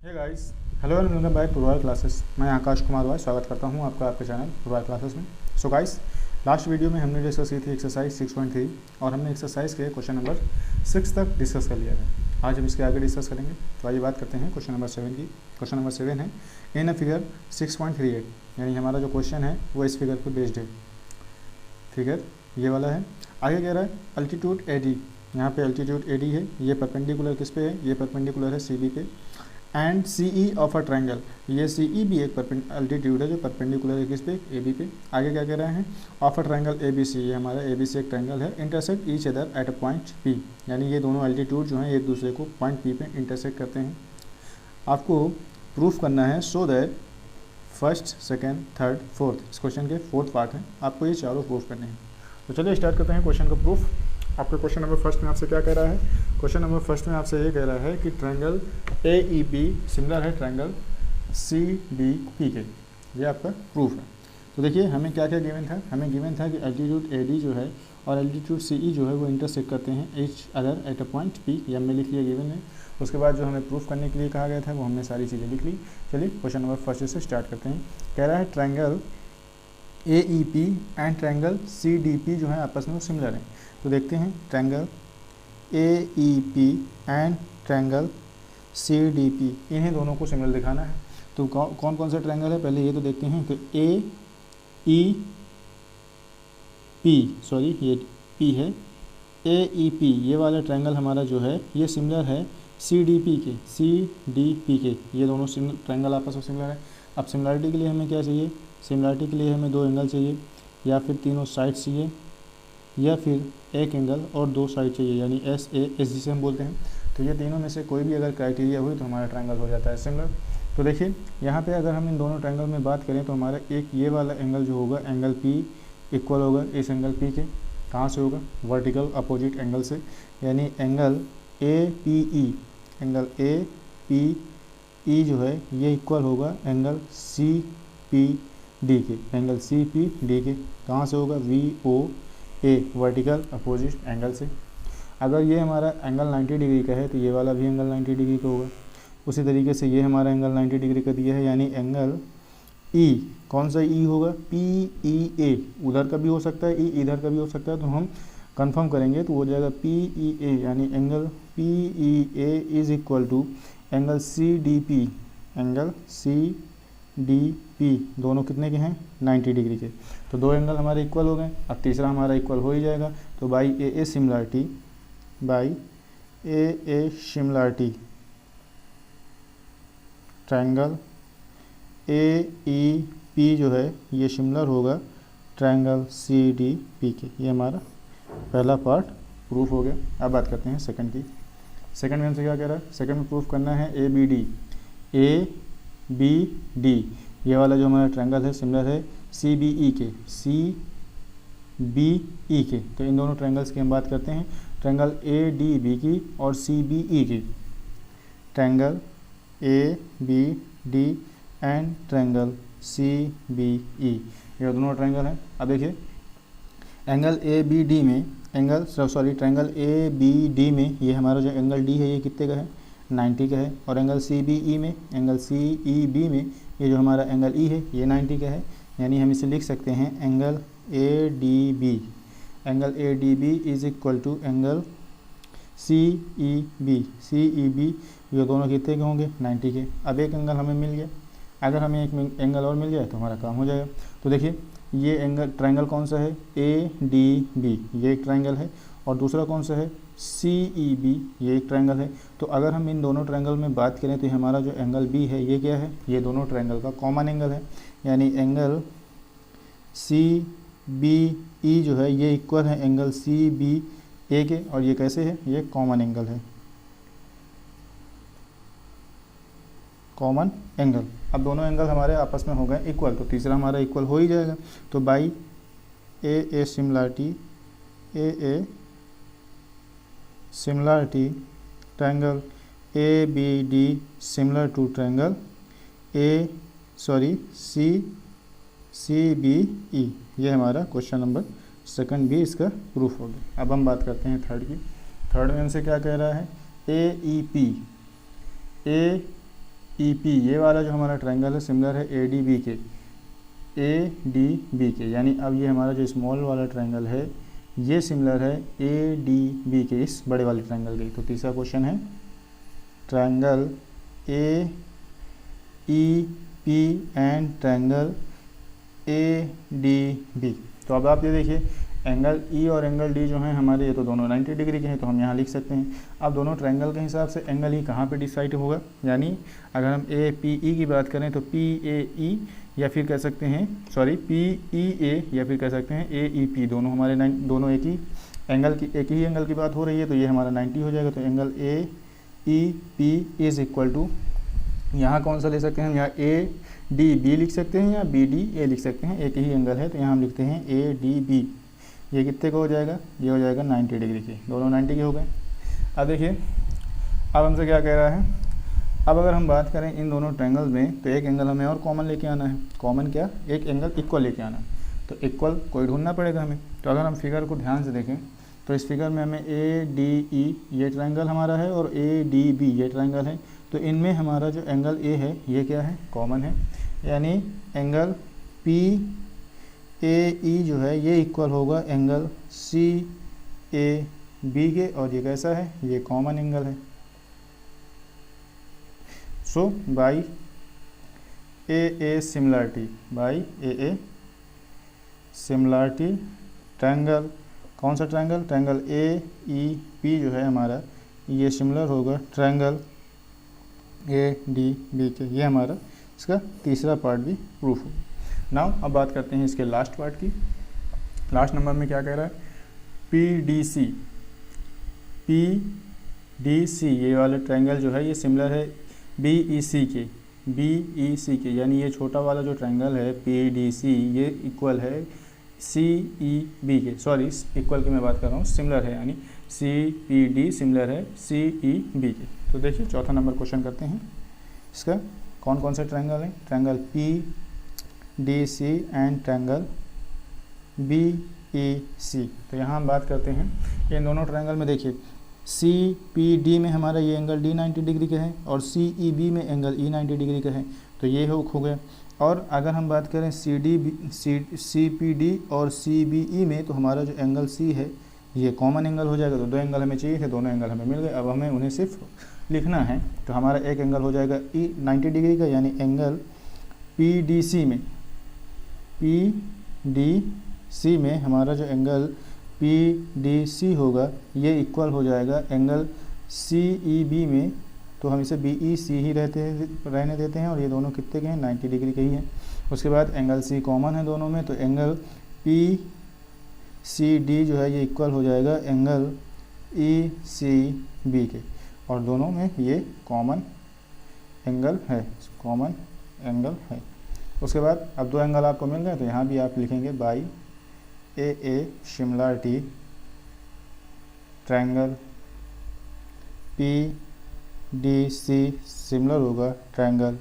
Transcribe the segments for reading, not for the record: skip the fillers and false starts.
Hey guys, hello and welcome back to Royal Classes. मैं आकाश कुमार रॉय स्वागत करता हूं आपका आपके चैनल रॉयल क्लासेस में। सो गाइस, लास्ट वीडियो में हमने डिस्कस की थी एक्सरसाइज 6.3 और हमने एक्सरसाइज के क्वेश्चन नंबर 6 तक डिस्कस कर लिया है। आज हम इसके आगे डिस्कस करेंगे। तो आइए बात करते हैं क्वेश्चन नंबर 7 की। क्वेश्चन नंबर 7 है इन अ फिगर 6.38, यानी हमारा जो क्वेश्चन है वो इस फिगर पर बेस्ड है। फिगर ये वाला है। आगे कह रहा है अल्टीट्यूड ए डी, यहाँ पे अल्टीट्यूड ए डी है, ये परपेंडिकुलर किस पे है, ये परपेंडिकुलर है सी बी पे। And C E of a triangle, ये सी ई भी एक अल्टीट्यूड है जो परपेंडिकुलर है किस पे, ए बी पे। आगे क्या कह रहे हैं, of a triangle A B C, ये हमारा ए बी सी एक ट्रायंगल है। Intersect each other at a point P, यानी ये दोनों अल्टीट्यूड जो हैं एक दूसरे को पॉइंट पी पे इंटरसेक्ट करते हैं। आपको प्रूफ करना है so that first, second, third, fourth, इस क्वेश्चन के फोर्थ पार्ट है, आपको ये चारों प्रूफ करने हैं। तो चलिए स्टार्ट करते हैं क्वेश्चन का प्रूफ। आपका क्वेश्चन नंबर फर्स्ट में आपसे क्या कह रहा है, क्वेश्चन नंबर फर्स्ट में आपसे ये कह रहा है कि triangle A E B similar है ट्रायंगल सी डी पी के, ये आपका प्रूफ है। तो देखिए हमें क्या क्या गिवन था, हमें गिवन था कि एल्टीट्यूड ए डी जो है और एल्टीट्यूड सी ई जो है वो इंटरसेक्ट करते हैं each other at a point P, ये हमने लिख लिया गिवन है। उसके बाद जो हमें प्रूफ करने के लिए कहा गया था वो हमने सारी चीज़ें लिख ली। चलिए क्वेश्चन नंबर फर्स्ट से स्टार्ट करते हैं। कह रहा है triangle A E P and triangle C D P जो है आपस में वो सिमिलर है। तो देखते हैं triangle A E P and triangle C D P, इन्हें दोनों को सिमिलर दिखाना है। तो कौन कौन सा ट्रायंगल है पहले ये तो देखते हैं। तो ए ई पी, सॉरी ये पी है, ए ई पी ये वाला ट्रायंगल हमारा जो है ये सिमिलर है सी डी पी के, सी डी पी के, ये दोनों ट्रायंगल आपस में सिमिलर है। अब सिमिलरिटी के लिए हमें क्या चाहिए, सिमिलरिटी के लिए हमें दो एंगल चाहिए, या फिर तीनों साइड चाहिए, या फिर एक एंगल और दो साइड चाहिए, यानी एस ए एस जिसे हम बोलते हैं। तो ये तीनों में से कोई भी अगर क्राइटेरिया हुई तो हमारा ट्रायंगल हो जाता है सिमिलर। तो देखिए यहाँ पे अगर हम इन दोनों ट्रायंगल में बात करें तो हमारा एक ये वाला एंगल जो होगा एंगल पी इक्वल होगा इस एंगल पी के, कहाँ से होगा, वर्टिकल अपोजिट एंगल से, यानी angle A P E, angle A P E जो है ये इक्वल होगा एंगल सी पी डी के, एंगल सी पी डी के, कहाँ से होगा, वी ओ ए, वर्टिकल अपोजिट एंगल से। अगर ये हमारा एंगल 90 डिग्री का है तो ये वाला भी एंगल 90 डिग्री का होगा। उसी तरीके से ये हमारा एंगल 90 डिग्री का दिया है, यानी एंगल ई, कौन सा ई होगा, पी ई ए, उधर का भी हो सकता है, ई इधर का भी हो सकता है। तो हम कंफर्म करेंगे तो हो जाएगा पी ई ए, यानी angle P E A is equal to angle C D P, angle C D P दोनों कितने के हैं, 90 डिग्री के। तो दो एंगल हमारे इक्वल हो गए। अब तीसरा हमारा इक्वल हो ही जाएगा। तो by A similarity, by A similarity triangle A E P जो है ये सिमिलर होगा ट्रायंगल सी डी पी के। ये हमारा पहला पार्ट प्रूफ हो गया। अब बात करते हैं सेकंड की। सेकंड में हमसे क्या कह रहा है, सेकंड में प्रूफ करना है A B D, A B D ये वाला जो हमारा ट्रायंगल है सिमिलर है सी बी ई के, सी बी ई के। तो इन दोनों ट्रायंगल्स की हम बात करते हैं, ट्रायंगल ए डी बी की और सी बी ई की, triangle A B D and triangle C B E, ये दोनों ट्रायंगल हैं। अब देखिए एंगल ए बी डी में, angle sorry triangle A B D में ये हमारा जो एंगल डी है ये कितने का है, 90 का है। और एंगल सी बी ई में, एंगल सी ई बी में ये जो हमारा एंगल ई है ये 90 का है। यानी हम इसे लिख सकते हैं angle A D B, angle A D B is equal to angle C E B, C E B ये दोनों कितने के होंगे, 90 के। अब एक एंगल हमें मिल गया, अगर हमें एक एंगल और मिल जाए तो हमारा काम हो जाएगा। तो देखिए ये एंगल ट्रायंगल कौन सा है, ए डी बी ये एक ट्रायंगल है, और दूसरा कौन सा है, सी ई बी ये एक ट्रायंगल है। तो अगर हम इन दोनों ट्रायंगल में बात करें तो हमारा जो एंगल बी है ये क्या है, ये दोनों ट्रायंगल का कॉमन एंगल है। यानी एंगल सी बी ई जो है ये इक्वल है एंगल सी बी ए के, और ये कैसे है, ये कॉमन एंगल है, कॉमन एंगल। अब दोनों एंगल हमारे आपस में हो गए इक्वल, तो तीसरा हमारा इक्वल हो ही जाएगा। तो by A similarity, A similarity triangle A B D similar to triangle C B E, ये हमारा क्वेश्चन नंबर सेकंड भी इसका प्रूफ हो गया। अब हम बात करते हैं थर्ड की। थर्ड में हमसे क्या कह रहा है, ए ई पी, ए ई पी, ये वाला जो हमारा ट्रायंगल है सिमिलर है ए डी बी के, ए डी बी के, यानी अब ये हमारा जो स्मॉल वाला ट्रायंगल है ये सिमिलर है ए डी बी के, इस बड़े वाले ट्रायंगल के। तो तीसरा क्वेश्चन है triangle A E P and triangle A D B. तो अब आप ये देखिए एंगल ई और एंगल डी जो हैं हमारे, ये तो दोनों 90 डिग्री के हैं, तो हम यहाँ लिख सकते हैं। अब दोनों ट्रायंगल के हिसाब से एंगल ई कहाँ पे डिसाइड होगा, यानी अगर हम ए पी ई की बात करें तो पी ए ई या फिर कह सकते हैं पी ई ए या फिर कह सकते हैं ए ई पी, दोनों हमारे दोनों एक ही एंगल की बात हो रही है, तो ये हमारा 90 हो जाएगा। तो angle A E P is equal to, यहाँ कौन सा ले सकते हैं हम, यहाँ ए डी बी लिख सकते हैं या बी डी ए लिख सकते हैं, एक ही एंगल है तो यहाँ हम लिखते हैं ए डी बी। ये कितने का हो जाएगा, ये हो जाएगा 90 डिग्री के, दोनों 90 के हो गए। अब देखिए अब हमसे क्या कह रहा है, अब अगर हम बात करें इन दोनों ट्रायंगल्स में तो एक एंगल हमें और कॉमन लेके आना है। कॉमन क्या, एक एंगल इक्वल लेके आना है, तो इक्वल कोई ढूंढना पड़ेगा हमें। तो अगर हम फिगर को ध्यान से देखें तो इस फिगर में हमें ए डी ई ये ट्रायंगल हमारा है और ए डी बी ये ट्रायंगल है, तो इनमें हमारा जो एंगल ए है ये क्या है, कॉमन है, यानी एंगल पी ए ई जो है ये इक्वल होगा एंगल सी ए बी के, और ये कैसा है, ये कॉमन एंगल है। So by A similarity, by A similarity triangle, कौन सा triangle, triangle A E P जो है हमारा ये सिमिलर होगा ट्रायंगल ए डी बी के। ये हमारा इसका तीसरा पार्ट भी प्रूफ हो। नाउ अब बात करते हैं इसके लास्ट पार्ट की। लास्ट नंबर में क्या कह रहा है, पी डी सी ये वाला ट्रायंगल जो है ये सिमिलर है बी ई सी के, यानी ये छोटा वाला जो ट्रायंगल है पी डी सी ये इक्वल है सी ई बी के, सॉरी इक्वल की मैं बात कर रहा हूँ, सिमिलर है, यानी सी पी डी सिमिलर है सी ई बी के। तो देखिए चौथा नंबर क्वेश्चन करते हैं। इसका कौन कौन से ट्रायंगल हैं, triangle P D C and triangle B E C. तो यहाँ हम बात करते हैं इन दोनों ट्रायंगल में, देखिए सी पी डी में हमारा ये एंगल डी 90 डिग्री का है और सी ई बी में एंगल ई 90 डिग्री का है, तो ये हो गया। और अगर हम बात करें सी पी डी और सी बी ई में, तो हमारा जो एंगल सी है ये कॉमन एंगल हो जाएगा। तो दो एंगल हमें चाहिए थे, दोनों एंगल हमें मिल गए, अब हमें उन्हें सिर्फ लिखना है। तो हमारा एक एंगल हो जाएगा ई 90 डिग्री का, यानी एंगल पी डी सी में हमारा जो एंगल पी डी सी होगा ये इक्वल हो जाएगा एंगल सी ई बी में, तो हम इसे बी ई सी ही रहने देते हैं, और ये दोनों कितने के हैं, 90 डिग्री के ही हैं। उसके बाद एंगल सी कॉमन है दोनों में, तो एंगल पी सी डी जो है ये इक्वल हो जाएगा एंगल ई सी बी के, और दोनों में ये कॉमन एंगल है। उसके बाद अब दो एंगल आपको मिल गए, तो यहाँ भी आप लिखेंगे by A similarity triangle P D C similar होगा ट्रायंगल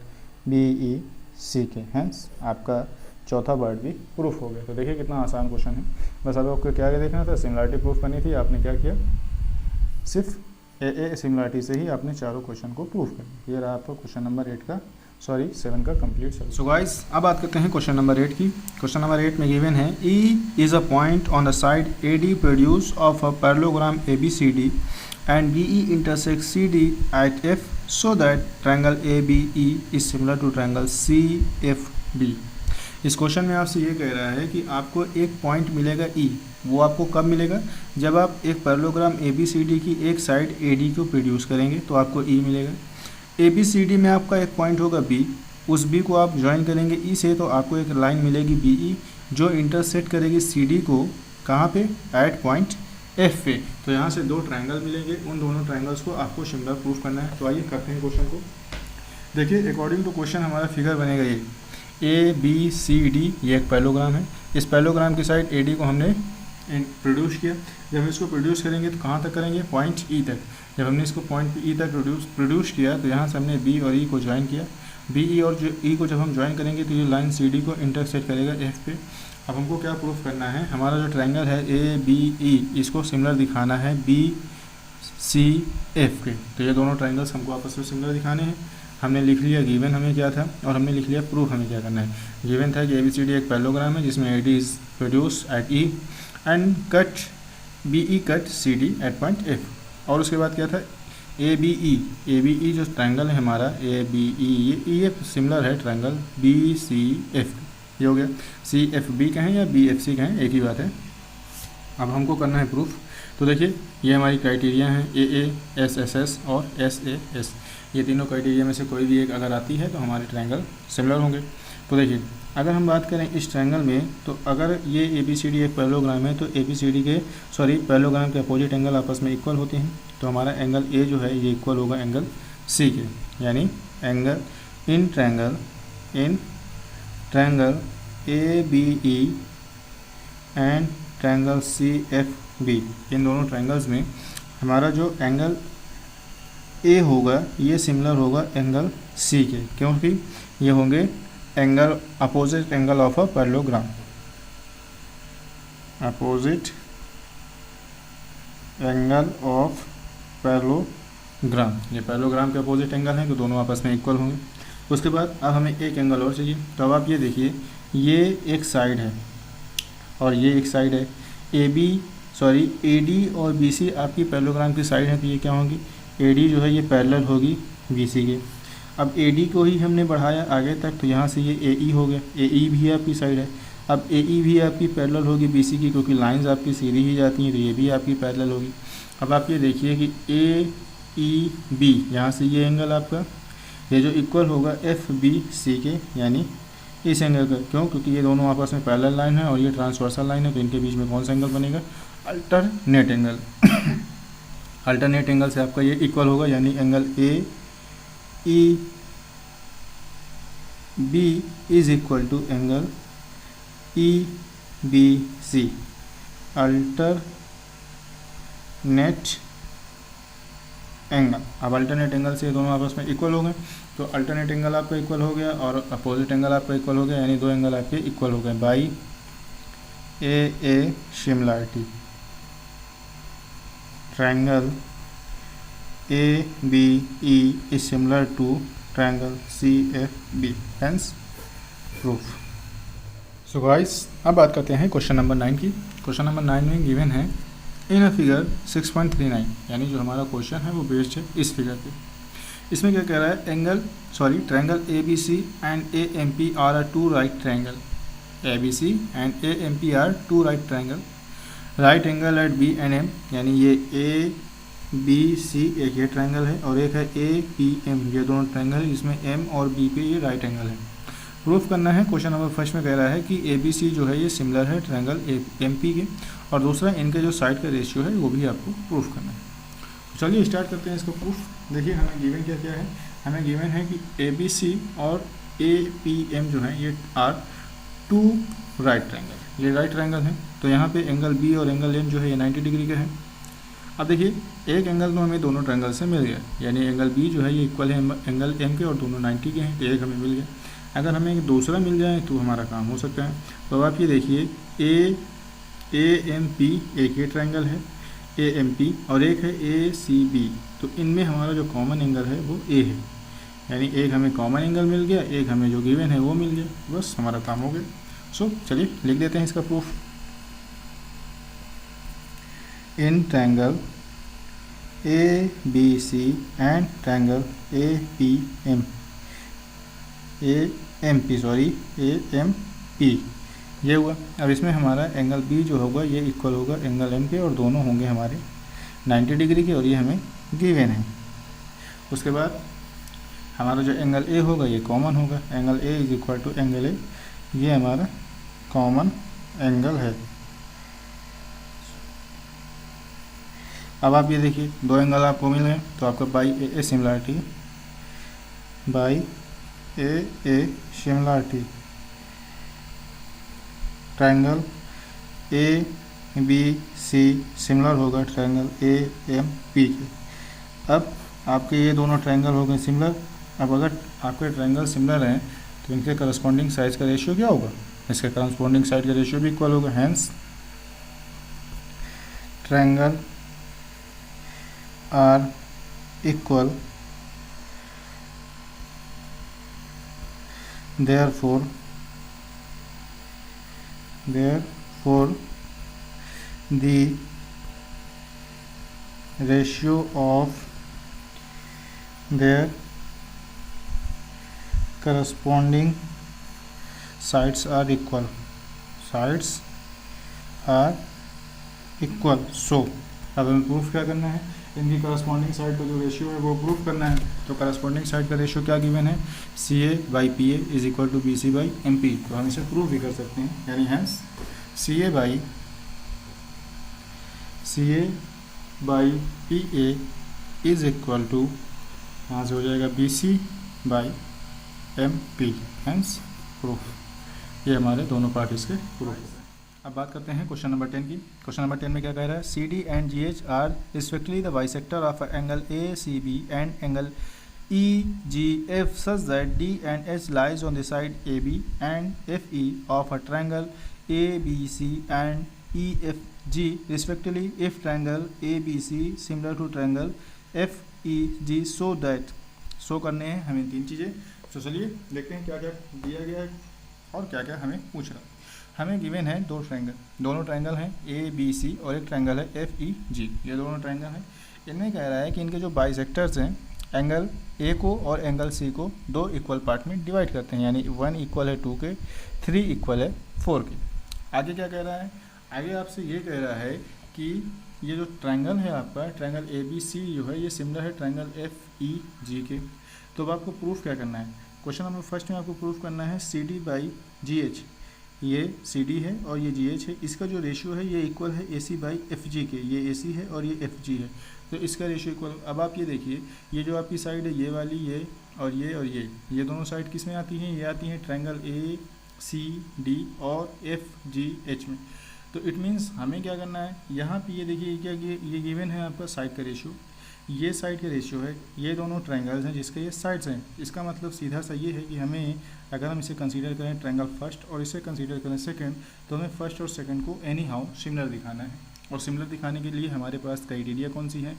बी ई सी के। हैंस आपका चौथा वर्ड भी प्रूफ हो गया। तो देखिए कितना आसान क्वेश्चन है, बस अब आपको क्या देखना था, सिमिलरिटी प्रूफ करनी थी। आपने क्या किया, सिर्फ ए सिमिलरिटी से ही आपने चारों क्वेश्चन को प्रूफ कर दिया। ये रहा आपका क्वेश्चन नंबर 7 का कंप्लीट सॉल्यूशन। सो गाइस अब बात करते हैं क्वेश्चन नंबर 8 की। क्वेश्चन नंबर 8 में गिवन है E is a point on the side A D produce of a parallelogram A B C D and BE intersects CD at F so that triangle ABE is similar to triangle CFD। इस question में आपसे ये कह रहा है कि आपको एक पॉइंट मिलेगा E, वो आपको कब मिलेगा, जब आप एक पैरेललोग्राम ABCD की एक साइड AD को प्रोड्यूस करेंगे तो आपको E मिलेगा। ABCD में आपका एक पॉइंट होगा B, उस B को आप ज्वाइन करेंगे E से, तो आपको एक लाइन मिलेगी BE जो इंटरसेक्ट करेगी CD को कहाँ पे, एट पॉइंट F पे। तो यहाँ से दो ट्रायंगल मिलेंगे, उन दोनों ट्रायंगल्स को आपको सिमिलर प्रूफ करना है। तो आइए करते हैं क्वेश्चन को। देखिए अकॉर्डिंग टू क्वेश्चन हमारा फिगर बनेगा ये ए बी सी डी, ये एक पैरेललोग्राम है। इस पैरेललोग्राम की साइड ए डी को हमने प्रोड्यूस किया। जब हम इसको प्रोड्यूस करेंगे तो कहाँ तक करेंगे, पॉइंट ई तक। जब हमने इसको पॉइंट ई तक प्रोड्यूस किया तो यहाँ से हमने बी और ई को ज्वाइन किया। बी ई और ई को जब हम ज्वाइन करेंगे तो ये लाइन सी डी को इंटरसेक्ट करेगा एफ पे। अब हमको क्या प्रूफ करना है, हमारा जो ट्रायंगल है ए बी ई, इसको सिमिलर दिखाना है बी सी एफ के। तो ये दोनों ट्रायंगल्स हमको आपस में सिमिलर दिखाने हैं। हमने लिख लिया गिवन हमें क्या था, और हमने लिख लिया प्रूफ हमें क्या करना है। गिवन था कि ABCD एक पैरेललोग्राम है जिसमें AD is produce at E and cut BE cut CD at point F। और उसके बाद क्या था, ABE जो ट्रायंगल है हमारा ABE, ये सिमिलर है ट्रायंगल BCF, ये हो गया। CFB कहें या BFC कहें एक ही बात है। अब हमको करना है प्रूफ। तो देखिए ये हमारी क्राइटेरिया हैं AA, SSS और SAS। ये तीनों क्राइटेरिया में से कोई भी एक अगर आती है तो हमारे ट्रायंगल सिमिलर होंगे। तो देखिए अगर हम बात करें इस ट्रायंगल में, तो अगर ये ABCD एक पैरेललोग्राम है तो पैरेललोग्राम के अपोजिट एंगल आपस में इक्वल होते हैं। तो हमारा एंगल A जो है ये इक्वल होगा एंगल C के, यानी angle in triangle ABE and triangle CFB, इन दोनों ट्रायंगल्स में हमारा जो एंगल A होगा ये सिमिलर होगा एंगल C के, क्योंकि ये होंगे angle opposite angle of a parallelogram, opposite angle of parallelogram. ये पैरेललोग्राम के अपोजिट एंगल हैं तो दोनों आपस में इक्वल होंगे। उसके बाद अब हमें एक एंगल और चाहिए। तो अब आप ये देखिए ये एक साइड है और ये एक साइड है। AD और BC आपकी पैरेललोग्राम की साइड है, तो ये क्या होंगी, AD जो है ये पैरेलल होगी BC के। अब AD को ही हमने बढ़ाया आगे तक, तो यहाँ से ये AE हो गया, AE भी आपकी साइड है। अब AE भी आपकी पैरेलल होगी BC की, क्योंकि लाइंस आपकी सीधी ही जाती हैं, तो ये भी आपकी पैरेलल होगी। अब आप ये देखिए कि AEB, यहाँ से ये एंगल आपका ये जो इक्वल होगा FBC के, यानी इस एंगल का। क्यों, क्योंकि ये दोनों आपस में पैरेलल लाइन है और ये ट्रांसवर्सल लाइन है, तो इनके बीच में कौन सा एंगल बनेगा, अल्टरनेट एंगल। अल्टरनेट एंगल से आपका ये इक्वल होगा, यानी angle AEB is equal to angle EBC, alternate angle. अब अल्टरनेट एंगल से दोनों आपस में इक्वल हो गए, तो अल्टरनेट एंगल आपका इक्वल हो गया और अपोजिट एंगल आपका इक्वल हो गया, यानी दो एंगल आपके इक्वल हो गए by AA similarity. Triangle ABE is similar to triangle CFB, hence proof। So guys अब बात करते हैं क्वेश्चन नंबर 9 की। क्वेश्चन नंबर 9 में गिवन है इन अ फिगर 6.39, यानी जो हमारा क्वेश्चन है वो बेस्ड है इस फिगर पे। इसमें क्या कह रहा है, triangle ABC and AMP are a two right triangle. ABC and AMP are two right triangle, right angle at B and M, यानी ये ABC एक ये ट्रायंगल है और एक है APM, ये दोनों ट्रायंगल है जिसमें M और B पे ये राइट एंगल है। प्रूफ करना है। क्वेश्चन नंबर फर्स्ट में कह रहा है कि ABC जो है ये सिमिलर है ट्रायंगल MP के, और दूसरा इनके जो साइड का रेशियो है वो भी आपको प्रूफ करना है। तो चलिए स्टार्ट करते हैं इसको प्रूफ। देखिए हमें गिवन क्या क्या है, हमें गिवन है कि ABC और APM जो है ये आर टू राइट ट्रायंगल, ये राइट ट्रायंगल है। तो यहाँ पे एंगल B और एंगल M जो है ये 90 डिग्री का है। अब देखिए एक एंगल तो हमें दोनों ट्रायंगल से मिल गया, यानी एंगल B जो है ये इक्वल है एंगल M के और दोनों 90 के हैं, तो एक हमें मिल गया। अगर हमें एक दूसरा मिल जाए तो हमारा काम हो सकता है। तो अब आप ये देखिए AMP एक ये ट्रायंगल है AMP और एक है ACB, तो इनमें हमारा जो कॉमन एंगल है वो A है, यानी एक हमें कॉमन एंगल मिल गया, एक हमें जो गिवन है वो मिल गया, बस हमारा काम हो गया। सो चलिए लिख देते हैं इसका proof. In triangle ABC and triangle AMP ये हुआ। अब इसमें हमारा एंगल B जो होगा ये इक्वल होगा एंगल M के और दोनों होंगे हमारे 90 डिग्री के, और ये हमें गिवन है। उसके बाद हमारा जो एंगल A होगा ये कॉमन होगा, angle A is equal to angle A, ये हमारा कॉमन एंगल है। अब आप ये देखिए दो एंगल आपको मिल गए, तो आपका by AA similarity, by AA similarity triangle ABC similar होगा ट्रायंगल AMP के। अब आपके ये दोनों ट्रायंगल हो गए सिमिलर। अब अगर आपके ट्रायंगल सिमिलर हैं तो इनके करस्पॉन्डिंग साइड का रेशियो क्या होगा, इसके करस्पॉन्डिंग साइड का रेशियो भी इक्वल होगा, hence triangle are equal therefore the ratio of their corresponding sides are equal. So अब हमें प्रूफ क्या करना है, इनकी करस्पॉन्डिंग साइड का जो रेशियो है वो प्रूफ करना है। तो करस्पॉन्डिंग साइड का रेशियो क्या गिवन है, CA/PA is equal to BC/MP। तो हम इसे प्रूफ भी कर सकते हैं, यानी hence CA/PA is equal to, यहाँ से हो जाएगा BC/MP, हैंस प्रूफ। ये हमारे दोनों पार्टीज के प्रूफ। अब बात करते हैं क्वेश्चन नंबर 10 की। क्वेश्चन नंबर 10 में क्या कह रहा है, CD and GH are respectively the bisector of angle ACB and angle EGF such that D and H lies on the side AB and FE of a triangle ABC and EFG respectively if triangle ABC similar to triangle FEG so that, सो करने हैं हमें तीन चीज़ें। तो चलिए देखते हैं क्या क्या दिया गया है और क्या क्या हमें पूछ रहा है। हमें गिवन है दो ट्रायंगल, दोनों ट्रायंगल हैं ABC और एक ट्रायंगल है FEG। ये दोनों ट्रायंगल हैं। इनमें कह रहा है कि इनके जो बाइसेक्टर्स हैं एंगल A को और एंगल C को दो इक्वल पार्ट में डिवाइड करते हैं, यानी 1 इक्वल है 2 के, 3 इक्वल है 4 के। आगे क्या कह रहा है, आगे आपसे ये कह रहा है कि ये जो ट्रायंगल है आपका, ट्रायंगल ABC जो है ये सिमिलर है ट्रायंगल FEG के। तो अब आपको प्रूफ क्या करना है, क्वेश्चन नंबर फर्स्ट में आपको प्रूफ करना है CD/GH। ये CD है और ये GH है, इसका जो रेशियो है ये इक्वल है AC/FG के। ये AC है और ये FG है, तो इसका रेशियो इक्वल। अब आप ये देखिए, ये जो आपकी साइड है ये वाली, ये और ये दोनों साइड किस में आती हैं, ये आती हैं ट्रायंगल ACD और FGH में। तो इट मीन्स हमें क्या करना है, यहाँ पे ये देखिए क्या ये गिवन है आपका साइड का रेशियो, ये साइड का रेशियो है, ये दोनों ट्रायंगल्स हैं जिसके ये साइड्स हैं। इसका मतलब सीधा सा ये है कि हमें, अगर हम इसे कंसीडर करें ट्रायंगल फर्स्ट और इसे कंसीडर करें सेकंड, तो हमें फर्स्ट और सेकंड को एनी हाउ सिमिलर दिखाना है। और सिमिलर दिखाने के लिए हमारे पास क्राइटेरिया कौन सी है,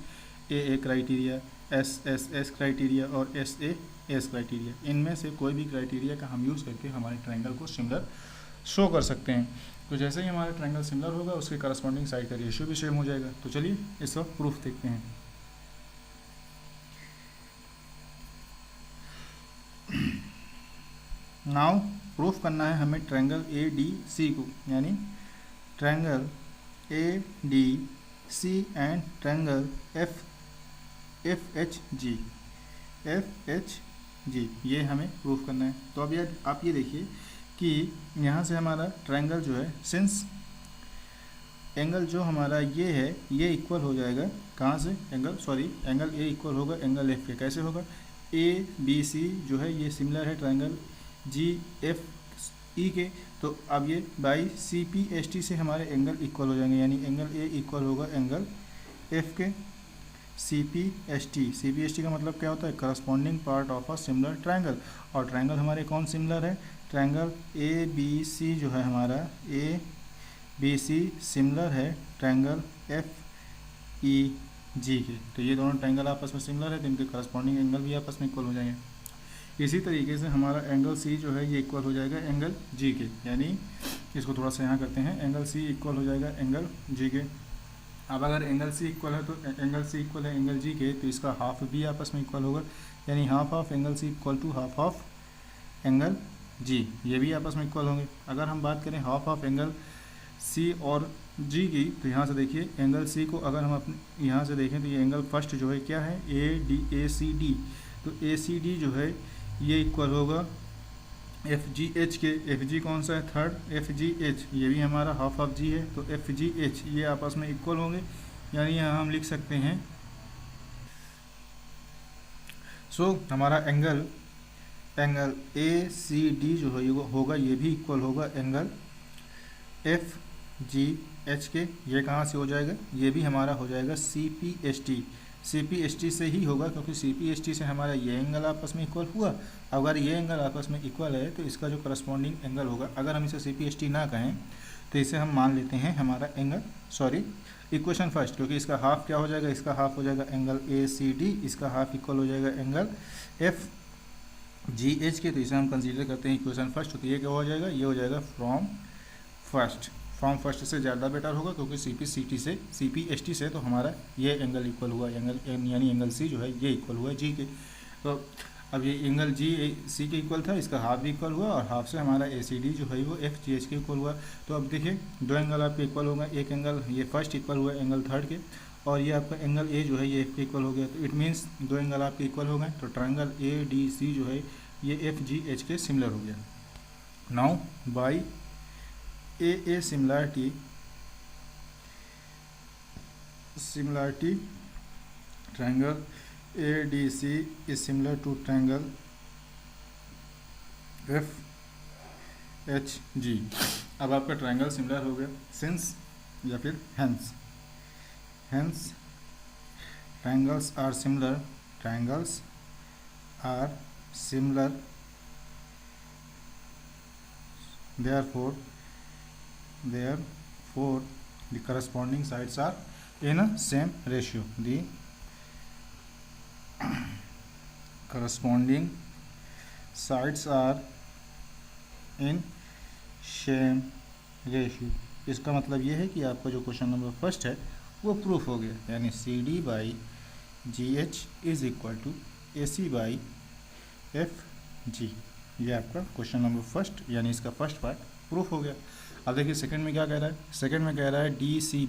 AA क्राइटेरिया, SSS क्राइटेरिया और SAS क्राइटेरिया। इनमें से कोई भी क्राइटेरिया का हम यूज़ करके हमारे ट्रायंगल को सिमिलर शो कर सकते हैं। तो जैसे ही हमारा ट्रायंगल सिमिलर होगा उसके करस्पॉन्डिंग साइड का रेशियो भी सेम हो जाएगा। तो चलिए इसका प्रूफ देखते हैं। नाउ प्रूफ करना है हमें ट्रायंगल ADC को, यानी triangle ADC and triangle FHG ये हमें प्रूफ करना है। तो अब आप ये देखिए कि यहाँ से हमारा ट्रायंगल जो है, सिंस एंगल जो हमारा ये है ये इक्वल हो जाएगा कहाँ से, एंगल A इक्वल होगा एंगल F के। कैसे होगा, ABC जो है ये सिमिलर है ट्रायंगल GFE के। तो अब ये बाई CPST से हमारे एंगल इक्वल हो जाएंगे, यानी एंगल A इक्वल होगा एंगल F के। CPST का मतलब क्या होता है, corresponding part of a similar triangle. और ट्रायंगल हमारे कौन सिमिलर है, ट्रायंगल ABC जो है हमारा ABC सिमिलर है ट्रायंगल FEG के। तो ये दोनों ट्रायंगल आपस में सिमिलर है, तो इनके करस्पॉन्डिंग एंगल भी आपस में इक्वल हो जाएंगे। इसी तरीके से हमारा एंगल C जो है ये इक्वल हो जाएगा एंगल G के, यानी इसको थोड़ा सा यहाँ करते हैं, एंगल C इक्वल हो जाएगा एंगल G के। अब अगर एंगल C इक्वल है तो एंगल C इक्वल है एंगल G के, तो इसका हाफ भी आपस में इक्वल होगा, यानी half of angle C equal to half of angle G, ये भी आपस में इक्वल होंगे। अगर हम बात करें हाफ ऑफ एंगल C और G की, तो यहाँ से देखिए एंगल C को अगर हम अपने यहाँ से देखें तो ये एंगल फर्स्ट जो है क्या है, ACD। तो ACD जो है ये इक्वल होगा FGH के। FG कौन सा है, थर्ड FGH, ये भी हमारा हाफ ऑफ G है, तो FGH ये आपस में इक्वल होंगे, यानी यहाँ हम लिख सकते हैं। हमारा एंगल ACD जो है ये होगा, ये भी इक्वल होगा एंगल FGH के। ये कहाँ से हो जाएगा, ये भी हमारा हो जाएगा CPST से ही होगा, क्योंकि CPST से हमारा ये एंगल आपस में इक्वल हुआ। अगर ये एंगल आपस में इक्वल है तो इसका जो करस्पॉन्डिंग एंगल होगा, अगर हम इसे CPST ना कहें तो इसे हम मान लेते हैं हमारा एंगल, इक्वेशन फर्स्ट, क्योंकि इसका हाफ क्या हो जाएगा, इसका हाफ हो जाएगा एंगल ACD, इसका हाफ इक्वल हो जाएगा एंगल जी एच के, तो इसे हम कंसीडर करते हैं इक्वेशन फर्स्ट। तो ये क्या हो जाएगा, ये हो जाएगा फ्रॉम फर्स्ट। फ्रॉम फर्स्ट से ज़्यादा बेटर होगा क्योंकि सी पी एस टी से तो हमारा ये एंगल इक्वल हुआ, एंगल यानी एंगल सी जो है ये इक्वल हुआ जी के। तो अब ये एंगल जी सी के इक्वल था, इसका हाफ भी इक्वल हुआ और हाफ से हमारा ए सी डी जो है वो एफ जी एच के इक्वल हुआ। तो अब देखिए दो एंगल आपके इक्वल होगा, एक एंगल ये फर्स्ट इक्वल हुआ एंगल थर्ड के, और ये आपका एंगल ए जो है ये एफ के इक्वल हो गया। तो इट मीन्स दो एंगल आपके इक्वल हो गए, तो ट्रायंगल ए डी सी जो है ये एफ जी एच के सिमिलर हो गया। Now by A similarity triangle ADC is similar to triangle FHG। अब आपका ट्रायंगल सिमिलर हो गया, सिंस या फिर hence triangles are similar, therefore the corresponding sides are in a same ratio. The corresponding sides are in same ratio। इसका मतलब ये है कि आपका जो क्वेश्चन नंबर फर्स्ट है वो प्रूफ हो गया, यानी C D by G H is equal to A C by F G. ये आपका क्वेश्चन नंबर फर्स्ट यानी इसका फर्स्ट पार्ट प्रूफ हो गया। अब देखिए सेकंड में क्या कह रहा है, सेकंड में कह रहा है डी सी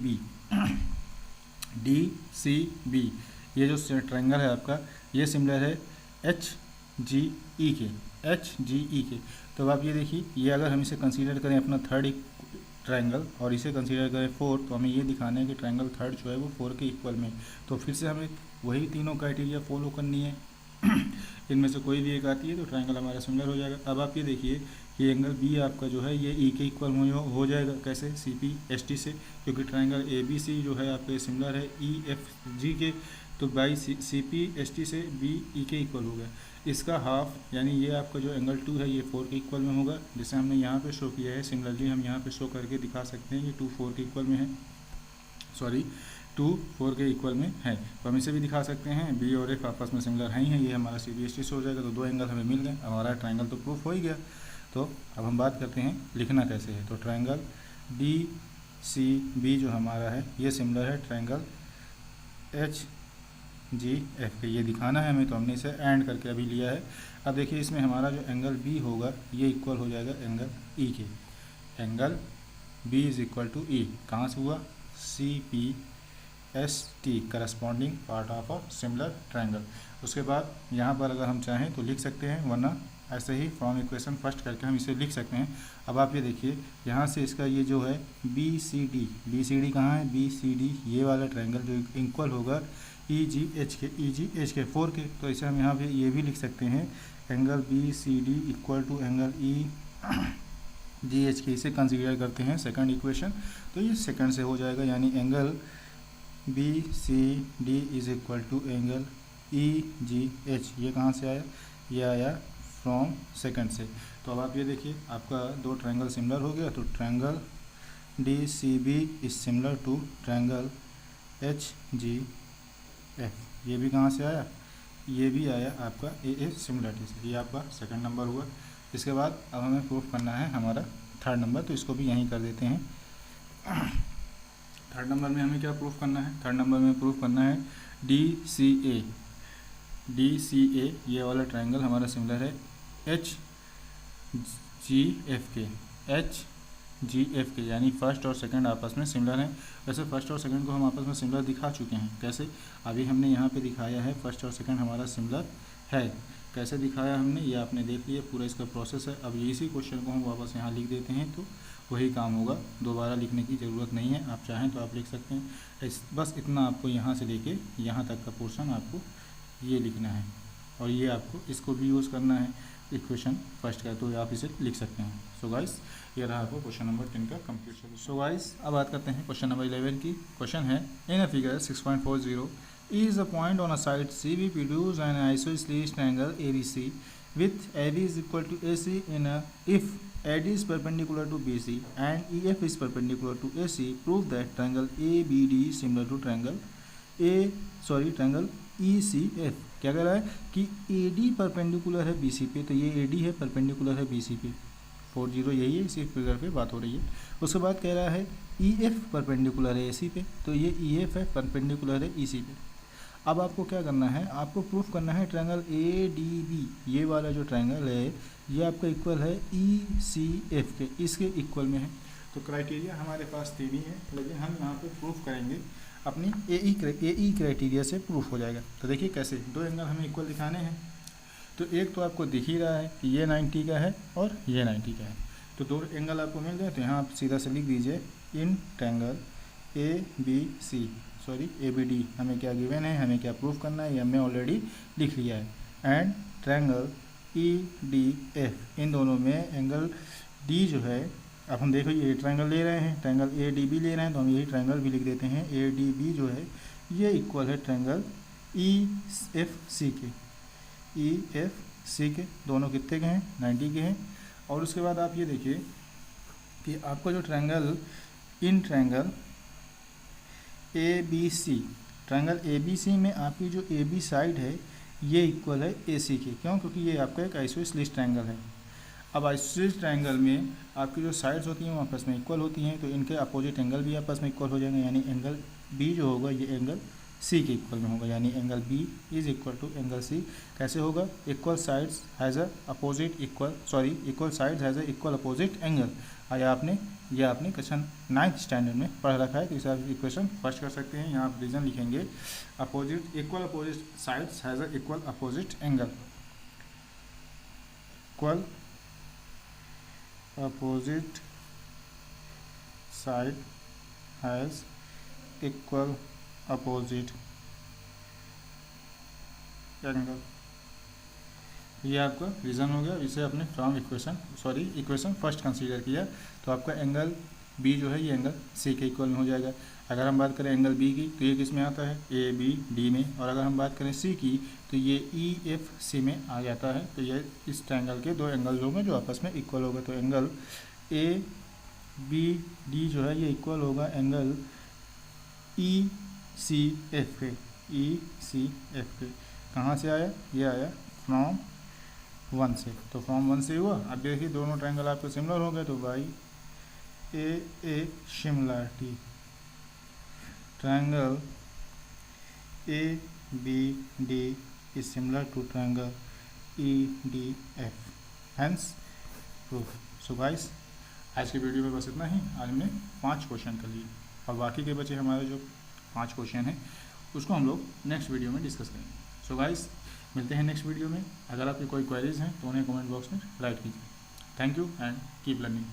बी, ये जो ट्रायंगल है आपका ये सिमिलर है एच जी ई के। तो अब आप ये देखिए, ये अगर हम इसे कंसीडर करें अपना थर्ड ट्रायंगल और इसे कंसीडर करें फोर्थ, तो हमें ये दिखाना है कि ट्रायंगल थर्ड जो है वो 4 के इक्वल में। तो फिर से हमें वही तीनों क्राइटेरिया फॉलो करनी है इनमें से कोई भी एक आती है तो ट्रायंगल हमारा सिमिलर हो जाएगा। अब आप ये देखिए कि एंगल बी आपका जो है ये ई के इक्वल हो जाएगा, कैसे, सी पी एस टी से, क्योंकि ट्रायंगल ए बी सी जो है आपके सिमिलर है ई एफ जी के। तो by C P S T से बी ई के इक्वल हो गया। इसका हाफ यानी ये आपका जो एंगल 2 है ये 4 के इक्वल में होगा, जिसे हमने यहाँ पे शो किया है। सिमिलरली हम यहाँ पे शो करके दिखा सकते हैं कि 2 4 के इक्वल में है, 2 4 के इक्वल में है। तो हम इसे भी दिखा सकते हैं, बी और एफ आपस में सिमिलर है ही है, ये हमारा सी बी एस टी से हो जाएगा। तो दो एंगल हमें मिल गए, हमारा ट्रायंगल तो प्रूफ हो ही गया। तो अब हम बात करते हैं लिखना कैसे है। तो ट्रायंगल डी सी बी जो हमारा है ये सिमिलर है ट्रायंगल एच जी एफ के, ये दिखाना है हमें, तो हमने इसे एंड करके अभी लिया है। अब देखिए इसमें हमारा जो एंगल बी होगा ये इक्वल हो जाएगा एंगल ई के। Angle B is equal to E, कहाँ से हुआ, C P S T, corresponding part of a similar triangle. उसके बाद यहाँ पर अगर हम चाहें तो लिख सकते हैं, वरना ऐसे ही फ्रॉम इक्वेशन फर्स्ट करके हम इसे लिख सकते हैं। अब आप ये देखिए यहाँ से इसका ये जो है बी सी डी कहाँ है, बी सी डी ये वाला ट्रायंगल जो इक्वल होगा ई जी एच के 4 के। तो इसे हम यहाँ पे ये भी लिख सकते हैं, angle B C D equal to angle E G H के। इसे कंसीडर करते हैं सेकंड इक्वेशन, तो ये सेकंड से हो जाएगा, यानी angle B C D is equal to angle E G H. ये कहाँ से आया, ये आया फ्रॉम सेकंड से। तो अब आप ये देखिए आपका दो ट्रायंगल सिमिलर हो गया। तो triangle D C B is similar to triangle H G F. ये भी कहाँ से आया, ये भी आया आपका ए सिमिलरिटी से। ये आपका सेकंड नंबर हुआ। इसके बाद अब हमें प्रूफ करना है हमारा थर्ड नंबर, तो इसको भी यहीं कर देते हैं। थर्ड नंबर में हमें क्या प्रूफ करना है, थर्ड नंबर में प्रूफ करना है डी सी ए ये वाला ट्रायंगल हमारा सिमिलर है एच जी एफ के, यानी फर्स्ट और सेकंड आपस में सिमिलर हैं। वैसे फर्स्ट और सेकंड को हम आपस में सिमिलर दिखा चुके हैं, कैसे, अभी हमने यहाँ पे दिखाया है फर्स्ट और सेकंड हमारा सिमिलर है। कैसे दिखाया हमने, ये आपने देख लिया, पूरा इसका प्रोसेस है। अब इसी क्वेश्चन को हम वापस यहाँ लिख देते हैं तो वही काम होगा, दोबारा लिखने की ज़रूरत नहीं है। आप चाहें तो आप लिख सकते हैं, बस इतना आपको यहाँ से लेके यहाँ तक का पोर्शन आपको ये लिखना है, और ये आपको इसको भी यूज़ करना है इक्वेशन फर्स्ट का, तो आप इसे लिख सकते हैं। सो गाइस ये रहा आपको क्वेश्चन नंबर 10 का कंप्लीट सोल्यूशन। सो गाइस अब बात करते हैं क्वेश्चन नंबर 11 की। क्वेश्चन है, इन a figure 6.40 is a point on a side CB produce an isosceles triangle ABC with AD is equal to AC in a if AD is perpendicular to BC and EF is perpendicular to AC, prove that triangle ABD is similar to triangle triangle ECF क्या कह रहा है कि AD perpendicular है BC पे, तो ये AD है परपेंडिकुलर है BC पे, 40 यही है, इसी फिगर पे बात हो रही है। उसके बाद कह रहा है EF परपेंडिकुलर है AC पे, तो ये EF है परपेंडिकुलर है EC पे। अब आपको क्या करना है, आपको प्रूफ करना है ट्रायंगल ADB, ये वाला जो ट्रायंगल है ये आपका इक्वल है ECF के, इसके इक्वल में है। तो क्राइटेरिया हमारे पास 3 ही है, लेकिन हम यहाँ पे प्रूफ करेंगे अपनी AE क्राइटेरिया से प्रूफ हो जाएगा। तो देखिए कैसे, दो एंगल हमें इक्वल दिखाने हैं। तो एक तो आपको दिख ही रहा है कि ये 90 का है और ये 90 का है, तो दो एंगल आपको मिल गए। तो यहाँ आप सीधा से लिख दीजिए इन ट्रायंगल ABD हमें क्या गिवन है, हमें क्या प्रूफ करना है, ये हमने ऑलरेडी लिख लिया है। एंड ट्रायंगल EDF, इन दोनों में एंगल D जो है, अब हम देखो ये ट्रायंगल ले रहे हैं, ट्रायंगल ADB ले रहे हैं, तो हम यही ट्रायंगल भी लिख देते हैं। ADB जो है ये इक्वल है ट्रायंगल EFC के, EFC के, दोनों कितने के हैं, 90 के हैं। और उसके बाद आप ये देखिए कि आपको जो triangle in triangle ABC, triangle ABC में आपकी जो AB साइड है ये इक्वल है AC के, क्यों, क्योंकि ये आपका एक आइसोसेलेस ट्रायंगल है। अब आइसोसेलेस ट्रायंगल में आपकी जो साइड्स होती हैं वो आपस में इक्वल होती हैं, तो इनके अपोजिट एंगल भी आपस में इक्वल हो जाएंगे, यानी एंगल B जो होगा ये एंगल C के इक्वल में होगा, यानी angle B is equal to angle C। कैसे होगा, equal sides has a opposite equal sides has a equal opposite angle. यह आपने क्वेश्चन 9th स्टैंडर्ड में पढ़ रखा है, तो इसे आप इक्वेशन फर्स्ट कर सकते हैं। यहाँ आप रीजन लिखेंगे, equal opposite sides has a equal opposite angle, equal opposite side has equal opposite angle, ये आपका रीज़न हो गया। इसे आपने फ्रॉम इक्वेशन फर्स्ट कंसीडर किया, तो आपका एंगल B जो है ये एंगल C के इक्वल में हो जाएगा। अगर हम बात करें एंगल B की, तो ये किस में आता है, ABD में, और अगर हम बात करें C की तो ये EFC में आ जाता है। तो ये इस ट्रायंगल के दो एंगल्स होंगे जो आपस में इक्वल होगा। तो एंगल ABD जो है ये इक्वल होगा एंगल ECF के। कहाँ से आया, ये आया फ्रॉम 1 से, तो फ्रॉम 1 से हुआ। अब देखिए दोनों ट्रायंगल आपको सिमिलर हो गए, तो by A similarity triangle ABD is similar to triangle EDF, hence proof. So guys, आज के वीडियो में बस इतना ही। आज हमने 5 क्वेश्चन कर लिए, और बाकी के बचे हमारे जो 5 क्वेश्चन हैं उसको हम लोग नेक्स्ट वीडियो में डिस्कस करेंगे। सो गाइस, मिलते हैं नेक्स्ट वीडियो में। अगर आपकी कोई क्वेरीज हैं तो उन्हें कमेंट बॉक्स में राइट कीजिए। Thank you and keep learning.